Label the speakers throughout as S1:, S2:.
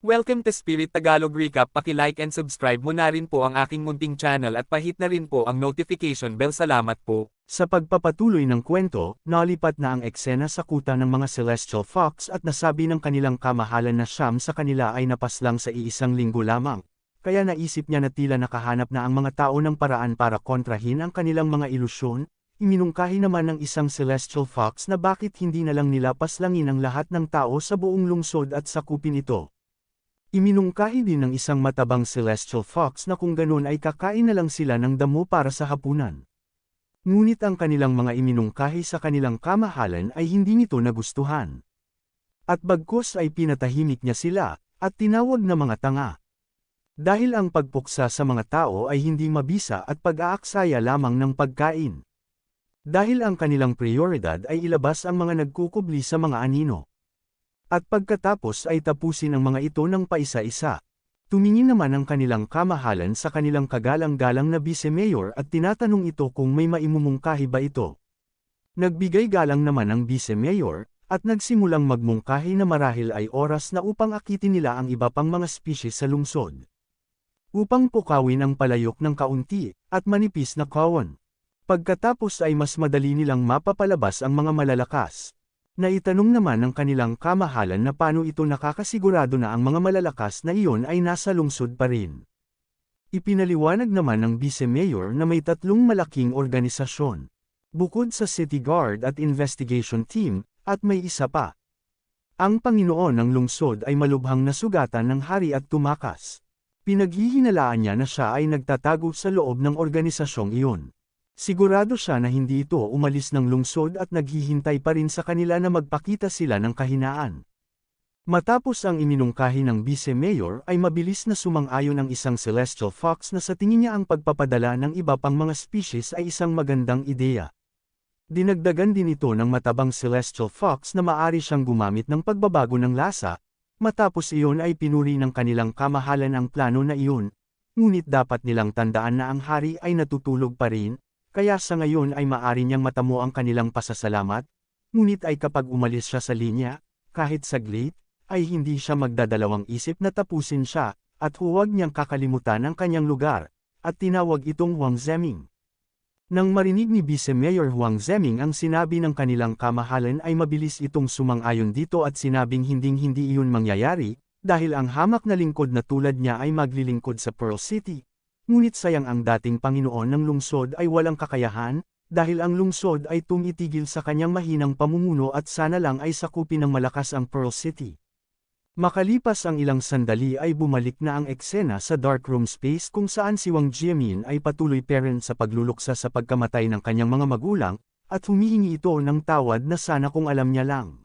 S1: Welcome to Spirit Tagalog Recap. Paki-like and subscribe mo na rin po ang aking munting channel at pahit na rin po ang notification bell. Salamat po.
S2: Sa pagpapatuloy ng kwento, nalipat na ang eksena sa kuta ng mga Celestial Fox at nasabi ng kanilang kamahalan na siyam sa kanila ay napaslang sa iisang linggo lamang. Kaya naisip niya na tila nakahanap na ang mga tao ng paraan para kontrahin ang kanilang mga ilusyon. Iminungkahi naman ng isang Celestial Fox na bakit hindi na lang nila paslangin ang lahat ng tao sa buong lungsod at sakupin ito. Iminungkahi din ng isang matabang Celestial Fox na kung ganun ay kakain na lang sila ng damo para sa hapunan. Ngunit ang kanilang mga iminungkahi sa kanilang kamahalan ay hindi nito nagustuhan. At bagkus ay pinatahimik niya sila, at tinawag na mga tanga. Dahil ang pagpuksa sa mga tao ay hindi mabisa at pag-aaksaya lamang ng pagkain. Dahil ang kanilang prioridad ay ilabas ang mga nagkukubli sa mga anino. At pagkatapos ay tapusin ang mga ito ng paisa-isa. Tumingin naman ang kanilang kamahalan sa kanilang kagalang-galang na vice-mayor at tinatanong ito kung may maimumungkahi ba ito. Nagbigay galang naman ang vice-mayor, at nagsimulang magmungkahi na marahil ay oras na upang akitin nila ang iba pang mga species sa lungsod. Upang pukawin ang palayok ng kaunti, at manipis na kawon. Pagkatapos ay mas madali nilang mapapalabas ang mga malalakas. Naitanong naman ng kanilang kamahalan na paano ito nakakasigurado na ang mga malalakas na iyon ay nasa lungsod pa rin. Ipinaliwanag naman ng vice-mayor na may tatlong malaking organisasyon. Bukod sa City Guard at Investigation Team, at may isa pa. Ang Panginoon ng lungsod ay malubhang nasugatan ng hari at tumakas. Pinaghihinalaan niya na siya ay nagtatago sa loob ng organisasyong iyon. Sigurado siya na hindi ito umalis ng lungsod at naghihintay pa rin sa kanila na magpakita sila ng kahinaan. Matapos ang iminungkahi ng vice-mayor ay mabilis na sumang-ayon ang isang Celestial Fox na sa tingin niya ang pagpapadala ng iba pang mga species ay isang magandang ideya. Dinagdagan din ito ng matabang Celestial Fox na maari siyang gumamit ng pagbabago ng lasa, matapos iyon ay pinuri ng kanilang kamahalan ang plano na iyon, ngunit dapat nilang tandaan na ang hari ay natutulog pa rin. Kaya sa ngayon ay maari niyang matamo ang kanilang pasasalamat, ngunit ay kapag umalis siya sa linya, kahit saglit, ay hindi siya magdadalawang isip na tapusin siya, at huwag niyang kakalimutan ang kanyang lugar, at tinawag itong Huang Zeming. Nang marinig ni Vice-Mayor Huang Zeming ang sinabi ng kanilang kamahalan ay mabilis itong sumang-ayon dito at sinabing hinding-hindi iyon mangyayari, dahil ang hamak na lingkod na tulad niya ay maglilingkod sa Pearl City. Ngunit sayang ang dating Panginoon ng lungsod ay walang kakayahan, dahil ang lungsod ay tumitigil sa kanyang mahinang pamumuno at sana lang ay sakupin ng malakas ang Pearl City. Makalipas ang ilang sandali ay bumalik na ang eksena sa darkroom space kung saan si Wang Jiamin ay patuloy pa rin sa pagluluksa sa pagkamatay ng kanyang mga magulang, at humihingi ito ng tawad na sana kung alam niya lang.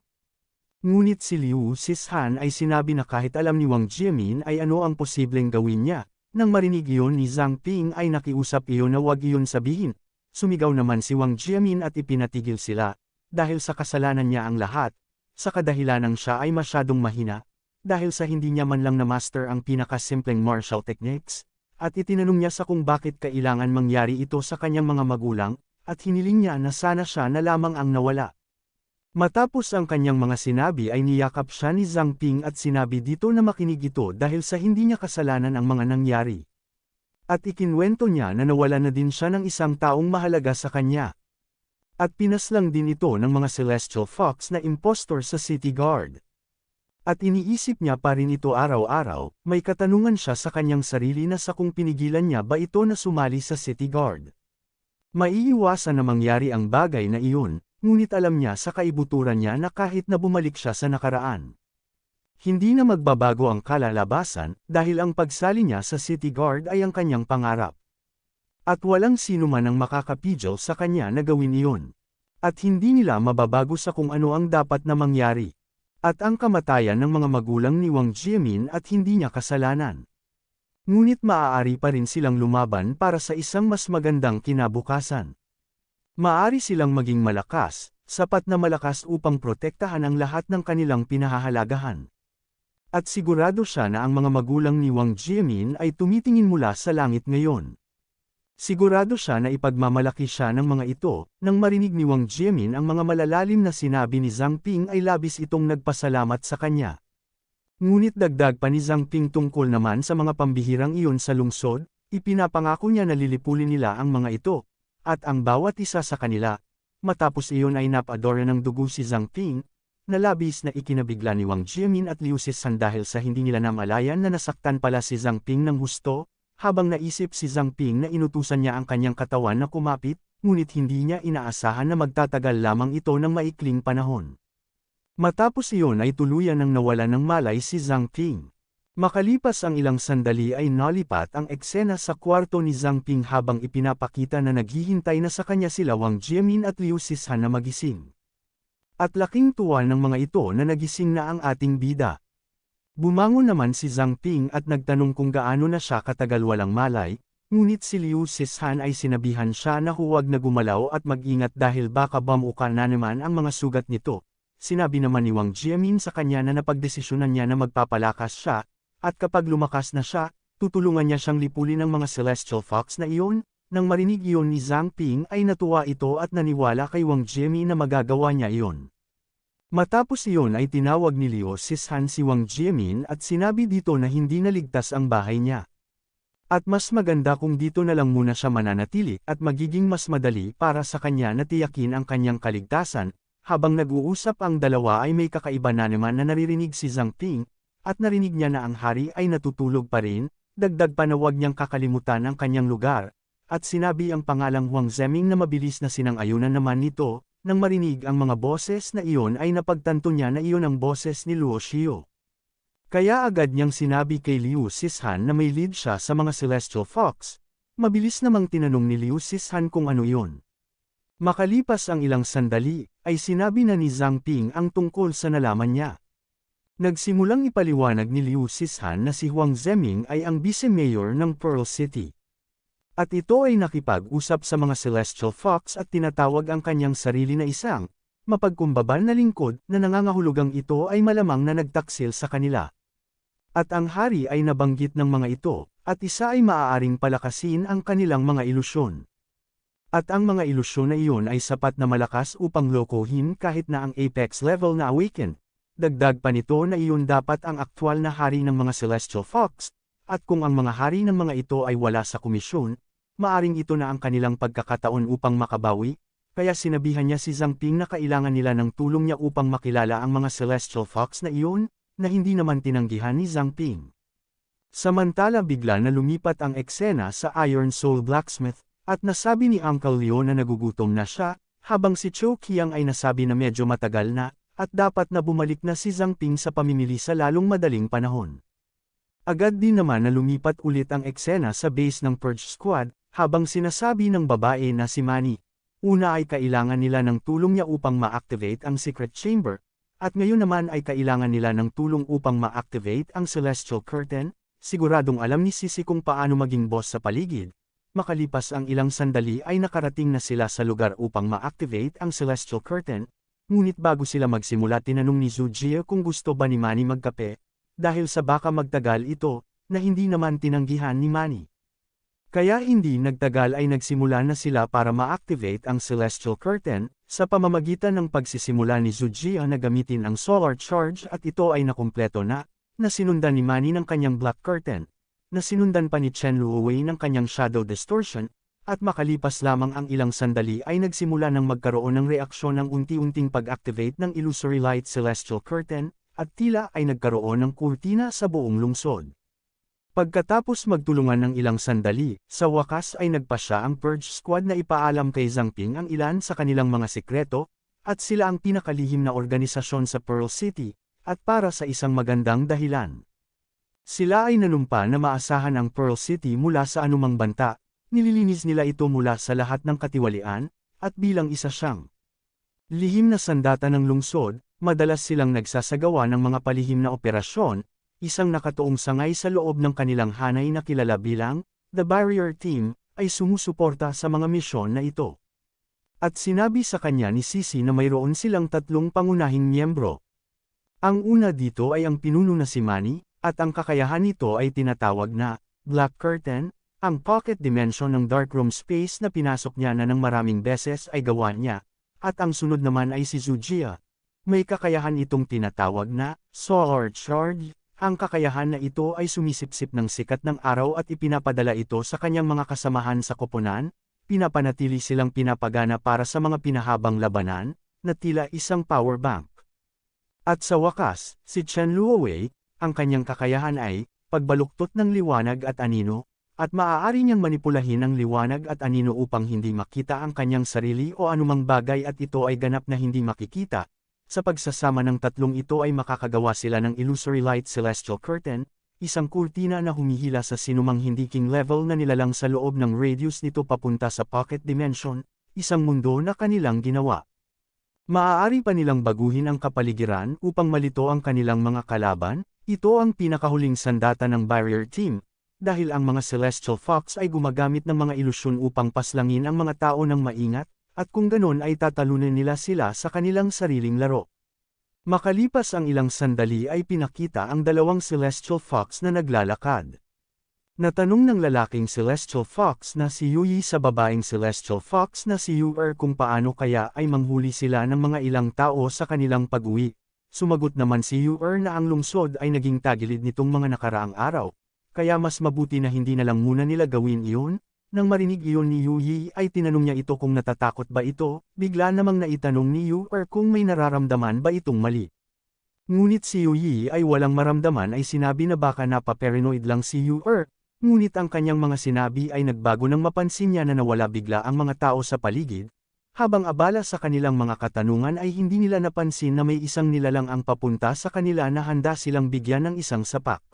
S2: Ngunit si Liu Sishan ay sinabi na kahit alam ni Wang Jiamin ay ano ang posibleng gawin niya. Nang marinig iyon ni Zhang Ping ay nakiusap iyon na wag iyon sabihin. Sumigaw naman si Wang Jiamin at ipinatigil sila, dahil sa kasalanan niya ang lahat, sa kadahilanang siya ay masyadong mahina, dahil sa hindi niya man lang na-master ang pinakasimpleng martial techniques, at itinanong niya sa kung bakit kailangan mangyari ito sa kanyang mga magulang, at hiniling niya na sana siya na lamang ang nawala. Matapos ang kanyang mga sinabi ay niyakap siya ni Zhang Ping at sinabi dito na makinig ito dahil sa hindi niya kasalanan ang mga nangyari. At ikinwento niya na nawala na din siya ng isang taong mahalaga sa kanya. At pinaslang din ito ng mga Celestial Fox na impostor sa City Guard. At iniisip niya pa rin ito araw-araw, may katanungan siya sa kanyang sarili na sa kung pinigilan niya ba ito na sumali sa City Guard. Maiiwasan na mangyari ang bagay na iyon. Ngunit alam niya sa kaibuturan niya na kahit na bumalik siya sa nakaraan, hindi na magbabago ang kalalabasan dahil ang pagsali niya sa City Guard ay ang kanyang pangarap. At walang sino man ang makakapigil sa kanya na gawin iyon. At hindi nila mababago sa kung ano ang dapat na mangyari. At ang kamatayan ng mga magulang ni Wang Jiamin at hindi niya kasalanan. Ngunit maaari pa rin silang lumaban para sa isang mas magandang kinabukasan. Maari silang maging malakas, sapat na malakas upang protektahan ang lahat ng kanilang pinahahalagahan. At sigurado siya na ang mga magulang ni Wang Jiamin ay tumitingin mula sa langit ngayon. Sigurado siya na ipagmamalaki siya ng mga ito, nang marinig ni Wang Jiamin ang mga malalalim na sinabi ni Zhang Ping ay labis itong nagpasalamat sa kanya. Ngunit dagdag pa ni Zhang Ping tungkol naman sa mga pambihirang iyon sa lungsod, ipinapangako niya na lilipulin nila ang mga ito, at ang bawat isa sa kanila. Matapos iyon ay napadora ng dugo si Zhang Ping, na labis na ikinabigla ni Wang Jiamin at Liu Sishan dahil sa hindi nila namalayan na nasaktan pala si Zhang Ping ng husto, habang naisip si Zhang Ping na inutusan niya ang kanyang katawan na kumapit, ngunit hindi niya inaasahan na magtatagal lamang ito ng maikling panahon. Matapos iyon ay tuluyan ng nawala ng malay si Zhang Ping. Makalipas ang ilang sandali ay nalipat ang eksena sa kwarto ni Zhang Ping habang ipinapakita na naghihintay na sa kanya sila Wang Jiamin at Liu Sishan na magising. At laking tuwa ng mga ito na nagising na ang ating bida. Bumangon naman si Zhang Ping at nagtanong kung gaano na siya katagal walang malay, ngunit si Liu Sishan ay sinabihan siya na huwag na gumalaw at mag-ingat dahil baka bamuka na naman ang mga sugat nito. Sinabi naman ni Wang Jiamin sa kanya na napagdesisyonan niya na magpapalakas siya, at kapag lumakas na siya, tutulungan niya siyang lipulin ng mga Celestial Fox na iyon. Nang marinig iyon ni Zhang Ping ay natuwa ito at naniwala kay Wang Jiamin na magagawa niya iyon. Matapos iyon ay tinawag ni Liu Sishan si Wang Jiamin at sinabi dito na hindi naligtas ang bahay niya. At mas maganda kung dito na lang muna siya mananatili at magiging mas madali para sa kanya na tiyakin ang kanyang kaligtasan. Habang nag-uusap ang dalawa ay may kakaiba na naman na naririnig si Zhang Ping, at narinig niya na ang hari ay natutulog pa rin, dagdag pa na huwag niyang kakalimutan ang kanyang lugar, at sinabi ang pangalang Huang Zeming na mabilis na sinang-ayunan naman nito. Nang marinig ang mga boses na iyon ay napagtanto niya na iyon ang boses ni Luo Xiao. Kaya agad niyang sinabi kay Liu Sishan na may lead siya sa mga Celestial Fox. Mabilis namang tinanong ni Liu Sishan kung ano iyon. Makalipas ang ilang sandali, ay sinabi na ni Zhang Ping ang tungkol sa nalaman niya. Nagsimulang ipaliwanag ni Liu Sishan na si Huang Zeming ay ang vice-mayor ng Pearl City. At ito ay nakipag-usap sa mga Celestial Fox at tinatawag ang kanyang sarili na isang mapagkumbabal na lingkod na nangangahulugang ito ay malamang na nagtaksil sa kanila. At ang hari ay nabanggit ng mga ito, at isa ay maaaring palakasin ang kanilang mga ilusyon. At ang mga ilusyon na iyon ay sapat na malakas upang lokohin kahit na ang apex level na awaken. Dagdag pa nito na iyon dapat ang aktwal na hari ng mga Celestial Fox. At kung ang mga hari ng mga ito ay wala sa komisyon, maaring ito na ang kanilang pagkakataon upang makabawi, kaya sinabihan niya si Zhang Ping na kailangan nila ng tulong niya upang makilala ang mga Celestial Fox na iyon, na hindi naman tinanggihan ni Zhang Ping. Samantala bigla na lumipat ang eksena sa Iron Soul Blacksmith, at nasabi ni Uncle Leo na nagugutom na siya, habang si Chou Qiang ay nasabi na medyo matagal na, at dapat na bumalik na si Zhang Ping sa pamimili sa lalong madaling panahon. Agad din naman na lumipat ulit ang eksena sa base ng Purge Squad, habang sinasabi ng babae na si Manny. Una ay kailangan nila ng tulong niya upang ma-activate ang Secret Chamber, at ngayon naman ay kailangan nila ng tulong upang ma-activate ang Celestial Curtain. Siguradong alam ni Sisi kung paano maging boss sa paligid. Makalipas ang ilang sandali ay nakarating na sila sa lugar upang ma-activate ang Celestial Curtain, ngunit bago sila magsimula tinanong ni Zhu Jie kung gusto ba ni Manny magkape. Dahil sa baka magtagal ito, na hindi naman tinanggihan ni Manny. Kaya hindi nagtagal ay nagsimula na sila para ma-activate ang Celestial Curtain, sa pamamagitan ng pagsisimula ni Zhu Jie na gamitin ang Solar Charge at ito ay nakumpleto na sinundan ni Manny ng kanyang Black Curtain, na sinundan pa ni Chen Luowei ng kanyang Shadow Distortion, at makalipas lamang ang ilang sandali ay nagsimula ng magkaroon ng reaksyon ng unti-unting pag-activate ng Illusory Light Celestial Curtain, at tila ay nagkaroon ng kurtina sa buong lungsod. Pagkatapos magtulungan ng ilang sandali, sa wakas ay nagpasya ang Purge Squad na ipaalam kay Zhang Ping ang ilan sa kanilang mga sikreto, at sila ang pinakalihim na organisasyon sa Pearl City, at para sa isang magandang dahilan. Sila ay nanumpa na maasahan ang Pearl City mula sa anumang banta, nililinis nila ito mula sa lahat ng katiwalian, at bilang isa siyang lihim na sandata ng lungsod. Madalas silang nagsasagawa ng mga palihim na operasyon, isang nakatuong sangay sa loob ng kanilang hanay na kilala bilang The Barrier Team, ay sumusuporta sa mga misyon na ito. At sinabi sa kanya ni Sisi na mayroon silang tatlong pangunahing miyembro. Ang una dito ay ang pinuno na si Manny, at ang kakayahan nito ay tinatawag na Black Curtain, ang pocket dimension ng darkroom space na pinasok niya na ng maraming beses ay gawa niya, at ang sunod naman ay si Zhu Jie. May kakayahan itong tinatawag na Solar Charge, Ang kakayahan na ito ay sumisipsip ng sikat ng araw at ipinapadala ito sa kanyang mga kasamahan sa koponan, pinapanatili silang pinapagana para sa mga pinahabang labanan, na tila isang power bank. At sa wakas, si Chen Luowei, ang kanyang kakayahan ay, pagbaluktot ng liwanag at anino, at maaari niyang manipulahin ang liwanag at anino upang hindi makita ang kanyang sarili o anumang bagay at ito ay ganap na hindi makikita. Sa pagsasama ng tatlong ito ay makakagawa sila ng Illusory Light Celestial Curtain, isang kurtina na humihila sa sinumang hindi king level na nilalang sa loob ng radius nito papunta sa pocket dimension, isang mundo na kanilang ginawa. Maaari pa nilang baguhin ang kapaligiran upang malito ang kanilang mga kalaban, ito ang pinakahuling sandata ng Barrier Team, dahil ang mga Celestial Fox ay gumagamit ng mga ilusyon upang paslangin ang mga tao ng maingat, at kung ganon ay tatalunin nila sila sa kanilang sariling laro. Makalipas ang ilang sandali ay pinakita ang dalawang Celestial Fox na naglalakad. Natanong ng lalaking Celestial Fox na si Yuyi sa babaeng Celestial Fox na si Yu kung paano kaya ay manghuli sila ng mga ilang tao sa kanilang pag-uwi. Sumagot naman si Yu na ang lungsod ay naging tagilid nitong mga nakaraang araw, kaya mas mabuti na hindi na lang muna nila gawin iyon. Nang marinig iyon ni Yuyi ay tinanong niya ito kung natatakot ba ito, bigla namang naitanong ni Yu kung may nararamdaman ba itong mali. Ngunit si Yuyi ay walang maramdaman ay sinabi na baka napaparanoid lang si Yu ngunit ang kanyang mga sinabi ay nagbago nang mapansin niya na nawala bigla ang mga tao sa paligid. Habang abala sa kanilang mga katanungan ay hindi nila napansin na may isang nilalang ang papunta sa kanila na handa silang bigyan ng isang sapak.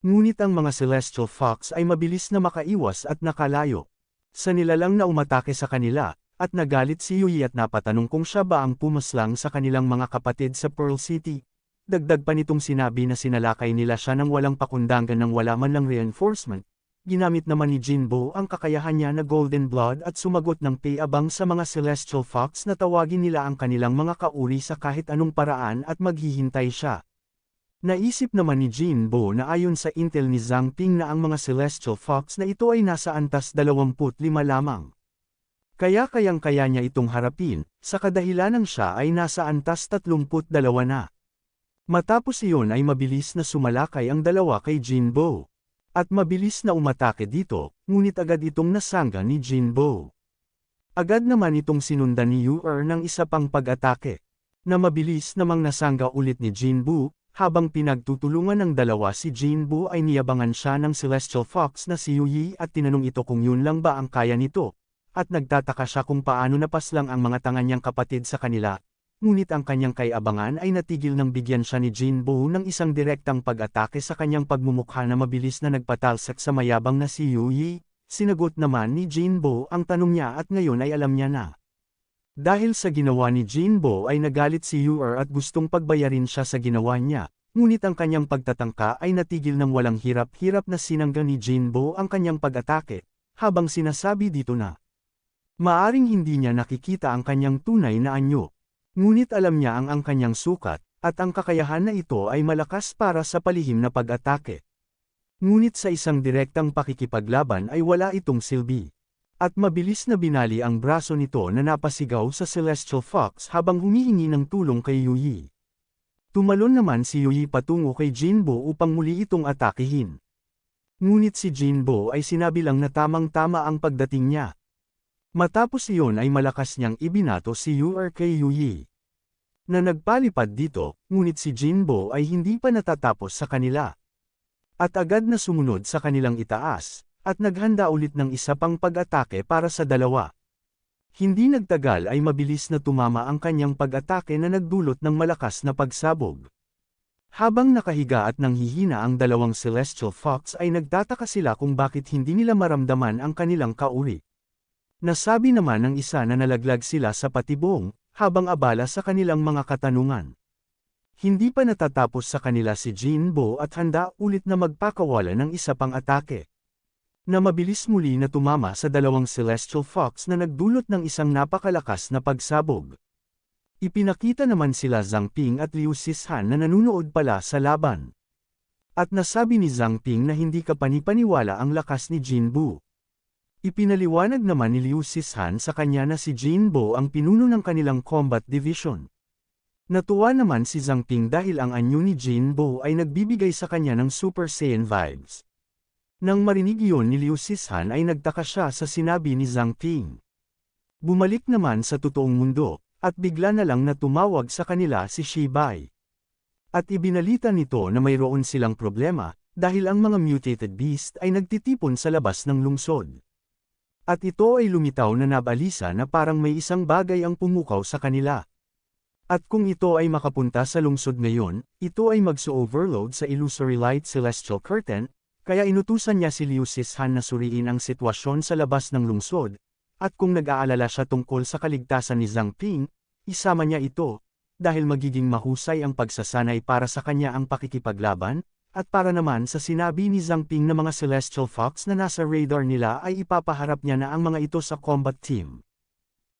S2: Ngunit ang mga Celestial Fox ay mabilis na makaiwas at nakalayo. Sa nilalang na umatake sa kanila, at nagalit si Yuyi at napatanong kung siya ba ang pumaslang sa kanilang mga kapatid sa Pearl City. Dagdag pa nitong sinabi na sinalakay nila siya nang walang pakundangan ng wala man lang reinforcement. Ginamit naman ni Jinbo ang kakayahan niya na Golden Blood at sumagot ng payabang sa mga Celestial Fox na tawagin nila ang kanilang mga kauri sa kahit anong paraan at maghihintay siya. Naisip naman ni Jinbo na ayon sa intel ni Zhang Ping na ang mga Celestial Fox na ito ay nasa antas 25 lamang. Kaya kayang-kaya niya itong harapin, sa kadahilanang siya ay nasa antas 32 na. Matapos iyon ay mabilis na sumalakay ang dalawa kay Jinbo. At mabilis na umatake dito, ngunit agad itong nasangga ni Jinbo. Agad naman itong sinundan ni Yu ng isa pang pag-atake. Na mabilis namang nasangga ulit ni Jinbo. Habang pinagtutulungan ng dalawa si Jinbo ay niyabangan siya ng Celestial Fox na si Yuyi at tinanong ito kung yun lang ba ang kaya nito. At nagtataka siya kung paano napaslang ang mga tanga niyang kapatid sa kanila. Ngunit ang kanyang kaiabangan ay natigil nang bigyan siya ni Jinbo ng isang direktang pag-atake sa kanyang pagmumukha na mabilis na nagpatalsak sa mayabang na si Yuyi. Sinagot naman ni Jinbo ang tanong niya at ngayon ay alam niya na. Dahil sa ginawa ni Jinbo ay nagalit si Yu at gustong pagbayarin siya sa ginawa niya, ngunit ang kanyang pagtatangka ay natigil ng walang hirap-hirap na sinangga ni Jinbo ang kanyang pag-atake, habang sinasabi dito na maaring hindi niya nakikita ang kanyang tunay na anyo. Ngunit alam niya ang kanyang sukat, at ang kakayahan na ito ay malakas para sa palihim na pag-atake. Ngunit sa isang direktang pakikipaglaban ay wala itong silbi. At mabilis na binali ang braso nito na napasigaw sa Celestial Fox habang humihingi ng tulong kay Yuyi. Tumalon naman si Yuyi patungo kay Jinbo upang muli itong atakihin. Ngunit si Jinbo ay sinabi lang na tamang-tama ang pagdating niya. Matapos iyon ay malakas niyang ibinato si Yu kay Yuyi. Na nagpalipad dito, ngunit si Jinbo ay hindi pa natatapos sa kanila. At agad na sumunod sa kanilang itaas. At naghanda ulit ng isa pang pag-atake para sa dalawa. Hindi nagtagal ay mabilis na tumama ang kanyang pag-atake na nagdulot ng malakas na pagsabog. Habang nakahiga at nanghihina ang dalawang Celestial Fox ay nagtataka sila kung bakit hindi nila maramdaman ang kanilang kauri. Nasabi naman ng isa na nalaglag sila sa patibong, habang abala sa kanilang mga katanungan. Hindi pa natatapos sa kanila si Jinbo at handa ulit na magpakawala ng isa pang atake. Na mabilis muli na tumama sa dalawang Celestial Fox na nagdulot ng isang napakalakas na pagsabog. Ipinakita naman sila Zhang Ping at Liu Sishan na nanunood pala sa laban. At nasabi ni Zhang Ping na hindi kapanipaniwala ang lakas ni Jinbo. Ipinaliwanag naman ni Liu Sishan sa kanya na si Jinbo ang pinuno ng kanilang combat division. Natuwa naman si Zhang Ping dahil ang anyo ni Jin Bo ay nagbibigay sa kanya ng Super Saiyan vibes. Nang marinig iyon ni Liu Sishan ay nagtaka siya sa sinabi ni Zhang Ping. Bumalik naman sa totoong mundo, at bigla na lang na tumawag sa kanila si Shibai. At ibinalita nito na mayroon silang problema, dahil ang mga mutated beast ay nagtitipon sa labas ng lungsod. At ito ay lumitaw na nabalisa na parang may isang bagay ang pumukaw sa kanila. At kung ito ay makapunta sa lungsod ngayon, ito ay magso-overload sa Illusory Light Celestial Curtain, kaya inutusan niya si Liu Sishan na suriin ang sitwasyon sa labas ng lungsod, at kung nag-aalala siya tungkol sa kaligtasan ni Zhang Ping, isama niya ito, dahil magiging mahusay ang pagsasanay para sa kanya ang pakikipaglaban, at para naman sa sinabi ni Zhang Ping na mga Celestial Fox na nasa radar nila ay ipapaharap niya na ang mga ito sa combat team.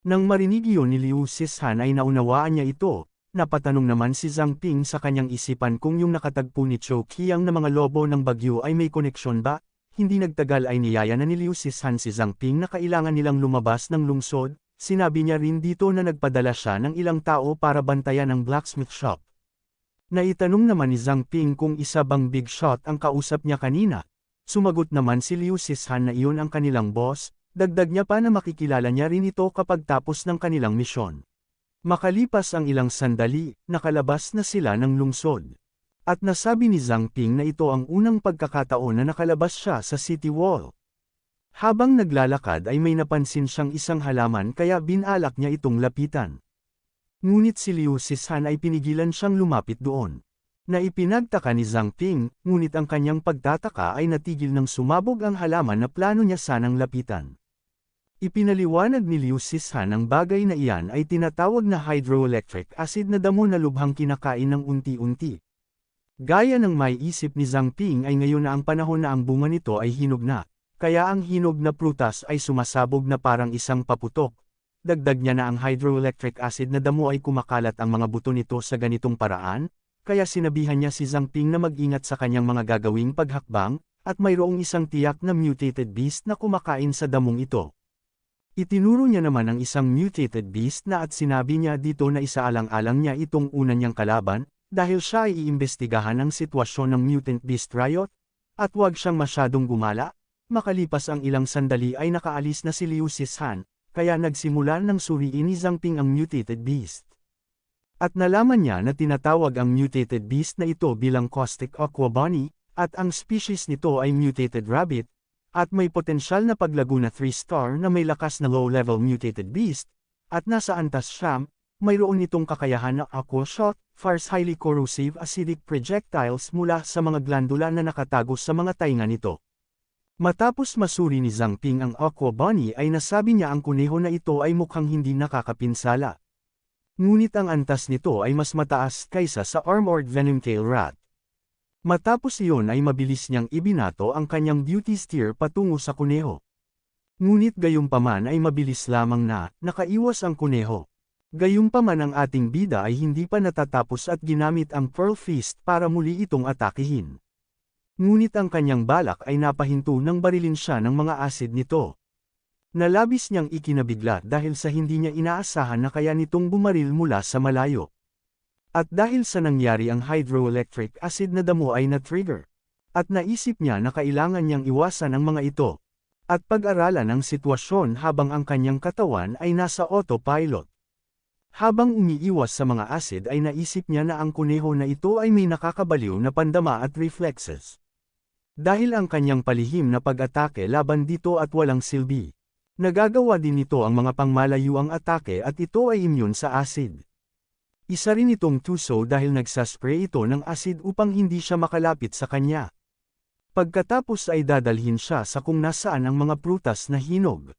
S2: Nang marinig iyon ni Liu Sishan ay naunawaan niya ito, napatanong naman si Zhang Ping sa kanyang isipan kung yung nakatagpo ni Chou Qiang na mga lobo ng bagyo ay may koneksyon ba. Hindi nagtagal ay niyaya na ni Liu Sishan si Zhang Ping na kailangan nilang lumabas ng lungsod, sinabi niya rin dito na nagpadala siya ng ilang tao para bantayan ang blacksmith shop. Naitanong naman ni Zhang Ping kung isa bang big shot ang kausap niya kanina. Sumagot naman si Liu Sishan na iyon ang kanilang boss, dagdag niya pa na makikilala niya rin ito kapag tapos ng kanilang misyon. Makalipas ang ilang sandali, nakalabas na sila ng lungsod. At nasabi ni Zhang Ping na ito ang unang pagkakataon na nakalabas siya sa city wall. Habang naglalakad ay may napansin siyang isang halaman kaya binalak niya itong lapitan. Ngunit si Liu Sishan ay pinigilan siyang lumapit doon. Na ipinagtaka ni Zhang Ping, ngunit ang kanyang pagtataka ay natigil nang sumabog ang halaman na plano niya sanang lapitan. Ipinaliwanag ni Liu Sishan ang bagay na iyan ay tinatawag na hydroelectric acid na damo na lubhang kinakain ng unti-unti. Gaya ng may isip ni Zhang Ping ay ngayon na ang panahon na ang bunga nito ay hinog na, kaya ang hinog na prutas ay sumasabog na parang isang paputok. Dagdag niya na ang hydroelectric acid na damo ay kumakalat ang mga buto nito sa ganitong paraan, kaya sinabihan niya si Zhang Ping na mag-ingat sa kanyang mga gagawing paghakbang, at mayroong isang tiyak na mutated beast na kumakain sa damong ito. Itinuro niya naman ang isang mutated beast na at sinabi niya dito na isaalang-alang niya itong una niyang kalaban, dahil siya ay iimbestigahan ang sitwasyon ng mutant beast riot, at huwag siyang masyadong gumala. Makalipas ang ilang sandali ay nakaalis na si Liu Sishan, kaya nagsimula ng suriin ni Zhang Ping ang mutated beast. At nalaman niya na tinatawag ang mutated beast na ito bilang Caustic Aqua Bunny, at ang species nito ay mutated rabbit, at may potensyal na paglago na 3-star na may lakas na low-level mutated beast, at nasa antas siyam, mayroon itong kakayahan na aqua shot, fires highly corrosive acidic projectiles mula sa mga glandula na nakatago sa mga tainga nito. Matapos masuri ni Zhang Ping ang Aqua Bunny ay nasabi niya ang kuneho na ito ay mukhang hindi nakakapinsala. Ngunit ang antas nito ay mas mataas kaysa sa Armored Venomtail Rat. Matapos iyon ay mabilis niyang ibinato ang kanyang beauty steer patungo sa kuneho. Ngunit gayunpaman ay mabilis lamang na nakaiwas ang kuneho. Gayunpaman ang ating bida ay hindi pa natatapos at ginamit ang Pearl Fist para muli itong atakihin. Ngunit ang kanyang balak ay napahinto nang barilin siya ng mga acid nito. Nalabis niyang ikinabigla dahil sa hindi niya inaasahan na kaya nitong bumaril mula sa malayo. At dahil sa nangyari ang hydroelectric acid na damo ay na-trigger. At naisip niya na kailangan niyang iwasan ang mga ito. At pag-aralan ang sitwasyon habang ang kanyang katawan ay nasa autopilot. Habang umiiwas sa mga acid ay naisip niya na ang kuneho na ito ay may nakakabaliw na pandama at reflexes. Dahil ang kanyang palihim na pag-atake laban dito at walang silbi. Nagagawa din nito ang mga pangmalayuang atake at ito ay immune sa acid. Isa rin itong tuso dahil nagsaspray ito ng acid upang hindi siya makalapit sa kanya. Pagkatapos ay dadalhin siya sa kung nasaan ang mga prutas na hinog.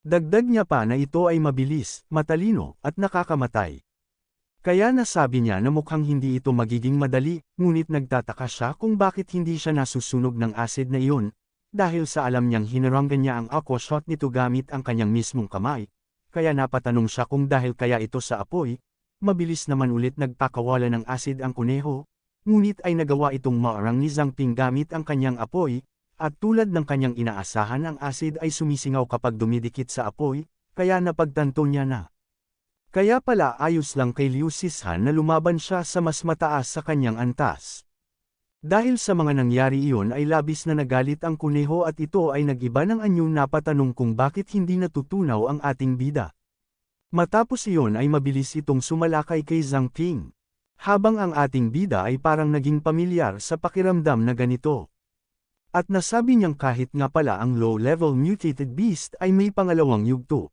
S2: Dagdag niya pa na ito ay mabilis, matalino, at nakakamatay. Kaya nasabi niya na mukhang hindi ito magiging madali, ngunit nagtataka siya kung bakit hindi siya nasusunog ng acid na iyon, dahil sa alam niyang hinaranggan niya ang aqua shot nito gamit ang kanyang mismong kamay, kaya napatanong siya kung dahil kaya ito sa apoy. Mabilis naman ulit nagpakawala ng acid ang kuneho, ngunit ay nagawa itong maarang ni Zhang Ping gamit ang kanyang apoy, at tulad ng kanyang inaasahan ang acid ay sumisingaw kapag dumidikit sa apoy, kaya napagtanto niya na Kaya pala ayos lang kay Liu Sishan na lumaban siya sa mas mataas sa kanyang antas. Dahil sa mga nangyari iyon ay labis na nagalit ang kuneho at ito ay nag-iba ng anyong napatanong kung bakit hindi natutunaw ang ating bida. Matapos iyon ay mabilis itong sumalakay kay Zhang Ping. Habang ang ating bida ay parang naging pamilyar sa pakiramdam na ganito. At nasabi niyang kahit nga pala ang low-level mutated beast ay may pangalawang yugto.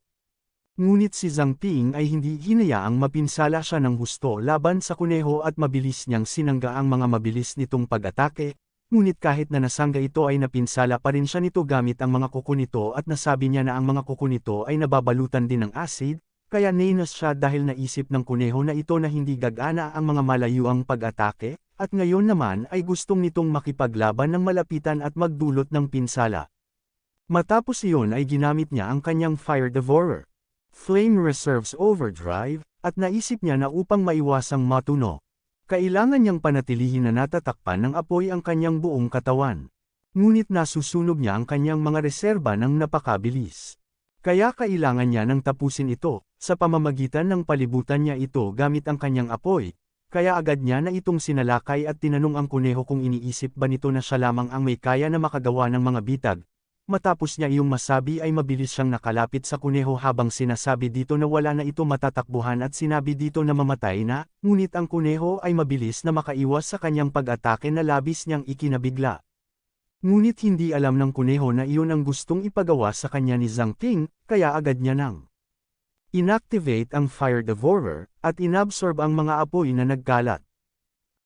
S2: Ngunit si Zhang Ping ay hindi hinayaang mapinsala siya ng husto laban sa kuneho at mabilis niyang sinangga ang mga mabilis nitong pag-atake, ngunit kahit na nasangga ito ay napinsala pa rin siya nito gamit ang mga kuko nito at nasabi niya na ang mga kuko nito ay nababalutan din ng acid, kaya nainos siya dahil naisip ng kuneho na ito na hindi gagana ang mga malayuang pag-atake, at ngayon naman ay gustong nitong makipaglaban ng malapitan at magdulot ng pinsala. Matapos iyon ay ginamit niya ang kanyang Fire Devourer, Flame Reserves Overdrive, at naisip niya na upang maiwasang matuno, kailangan niyang panatilihin na natatakpan ng apoy ang kanyang buong katawan. Ngunit nasusunog niya ang kanyang mga reserba ng napakabilis. Kaya kailangan niya nang tapusin ito, sa pamamagitan ng palibutan niya ito gamit ang kanyang apoy, kaya agad niya na itong sinalakay at tinanong ang kuneho kung iniisip ba nito na siya lamang ang may kaya na makagawa ng mga bitag. Matapos niya iyong masabi ay mabilis siyang nakalapit sa kuneho habang sinasabi dito na wala na ito matatakbuhan at sinabi dito na mamatay na, ngunit ang kuneho ay mabilis na makaiwas sa kanyang pag-atake na labis niyang ikinabigla. Ngunit hindi alam ng kuneho na iyon ang gustong ipagawa sa kanya ni Zhang Ping, kaya agad niya nang inactivate ang Fire Devourer, at inabsorb ang mga apoy na nagkalat.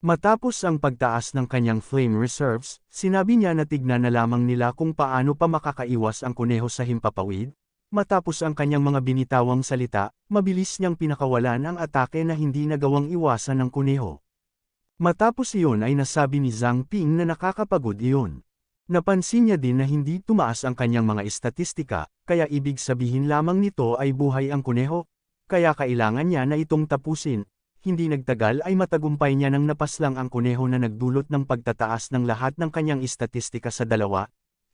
S2: Matapos ang pagtaas ng kanyang flame reserves, sinabi niya na tignan na lamang nila kung paano pa makakaiwas ang kuneho sa himpapawid. Matapos ang kanyang mga binitawang salita, mabilis niyang pinakawalan ang atake na hindi nagawang iwasan ng kuneho. Matapos iyon ay nasabi ni Zhang Ping na nakakapagod iyon. Napansin niya din na hindi tumaas ang kanyang mga estatistika, kaya ibig sabihin lamang nito ay buhay ang kuneho, kaya kailangan niya na itong tapusin. Hindi nagtagal ay matagumpay niya nang napaslang ang kuneho na nagdulot ng pagtataas ng lahat ng kanyang estatistika sa 2.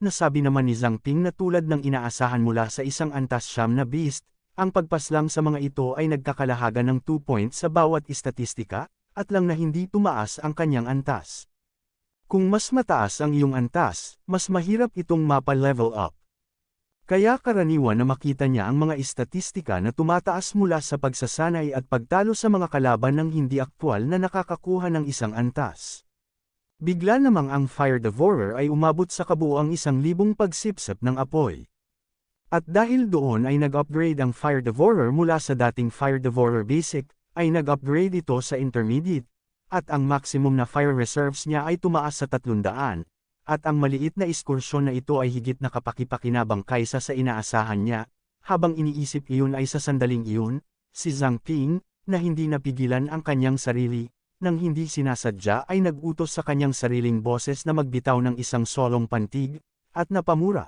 S2: Nasabi naman ni Zhang Ping na tulad ng inaasahan mula sa isang antas siyam na beast, ang pagpaslang sa mga ito ay nagkakalahaga ng 2 points sa bawat estatistika, at lang na hindi tumaas ang kanyang antas. Kung mas mataas ang iyong antas, mas mahirap itong mapa-level up. Kaya karaniwan na makita niya ang mga estatistika na tumataas mula sa pagsasanay at pagtalo sa mga kalaban ng hindi aktwal na nakakakuha ng isang antas. Bigla namang ang Fire Devourer ay umabot sa kabuuang 1,000 pagsipsip ng apoy. At dahil doon ay nag-upgrade ang Fire Devourer mula sa dating Fire Devourer Basic, ay nag-upgrade ito sa Intermediate, at ang maximum na fire reserves niya ay tumaas sa 300. At ang maliit na ekskursyon na ito ay higit na kapakipakinabang kaysa sa inaasahan niya, habang iniisip iyon ay sa sandaling iyon, si Zhang Ping, na hindi napigilan ang kanyang sarili, nang hindi sinasadya ay nag-utos sa kanyang sariling boses na magbitaw ng isang solong pantig, at napamura.